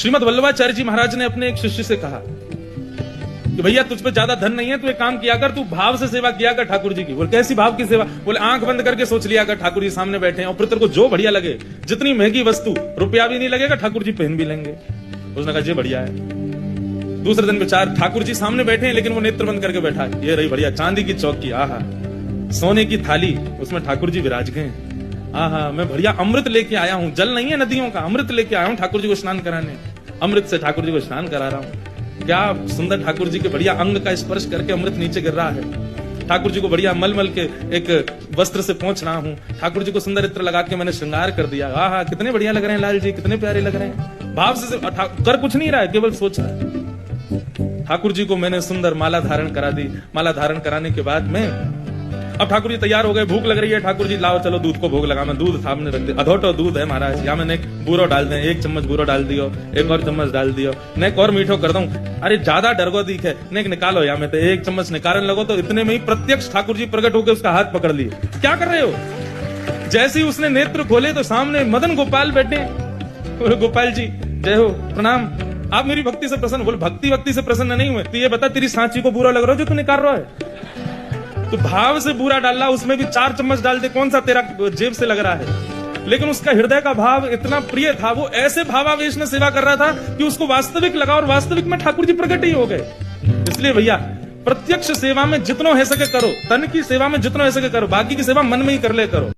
श्रीमद वल्लभाचार्य जी महाराज ने अपने एक शिष्य से कहा कि भैया तुझ पे ज्यादा धन नहीं है, तू एक काम किया कर, तू भाव से सेवा किया कर ठाकुर जी की। बोले कैसी भाव की सेवा? बोले आंख बंद करके सोच लिया कर ठाकुर जी सामने बैठे हैं और फिर तेरे को जो बढ़िया लगे, जितनी महंगी वस्तु, रुपया भी नहीं लगेगा, ठाकुर जी पहन भी लेंगे। उसने कहा जी बढ़िया है। दूसरे दिन विचार, ठाकुर जी सामने बैठे हैं लेकिन वो नेत्र बंद करके बैठा है। ये रही बढ़िया चांदी की चौकी, आहा, सोने की थाली, उसमें ठाकुर जी विराज गए। आहा, मैं बढ़िया अमृत लेके आया हूं, जल नहीं है नदियों का, अमृत लेके आया हूं ठाकुर जी को स्नान कराने। अमृत से ठाकुर जी को स्नान करा रहा हूं। क्या सुंदर ठाकुर जी के बढ़िया अंग का स्पर्श करके अमृत नीचे गिर रहा है। ठाकुर जी को बढ़िया मलमल के एक वस्त्र से पहुंच रहा हूं। ठाकुर जी को सुंदर इत्र लगा के मैंने श्रृंगार कर दिया। आहा, कितने बढ़िया लग रहे हैं लाल जी, कितने प्यारे लग रहे हैं। भाव से कर कुछ नहीं रहा है, केवल सोच रहा है। ठाकुर जी को मैंने सुंदर माला धारण करा दी। माला धारण कराने के बाद में अब ठाकुर जी तैयार हो गए, भूख लग रही है। ठाकुर जी लाओ चलो दूध को भोग लगा। मैं दूध सामने रख दिया, अधोटो दूध है महाराज, या मैंने बूरो डाल दें, 1 चम्मच बूरो डाल दियो, 1 और चम्मच डाल दियो, नेक और मीठो कर दूं। अरे ज्यादा डरगो दिख है, नेक निकालो, या मैं तो 1 चम्मच निकालने लगो तो इतने में ही प्रत्यक्ष ठाकुर जी प्रकट होकर उसका हाथ पकड़ लिए। क्या कर रहे हो? जैसे ही उसने नेत्र खोले तो सामने मदन गोपाल बैठे। गोपाल जी जय हो, प्रणाम, आप मेरी भक्ति से प्रसन्न? बोले भक्ति से प्रसन्न नहीं हुए, तो ये बता तेरी सांची को बुरा लग रहा हो जो तू निकाल रहा है? तो भाव से बुरा डाला, उसमें भी 4 चम्मच डाल दे, कौन सा तेरा जेब से लग रहा है? लेकिन उसका हृदय का भाव इतना प्रिय था, वो ऐसे भावावेश में सेवा कर रहा था कि उसको वास्तविक लगा और वास्तविक में ठाकुर जी प्रकट ही हो गए। इसलिए भैया प्रत्यक्ष सेवा में जितना हो सके करो, तन की सेवा में जितना हो सके करो, बाकी की सेवा मन में ही कर ले करो।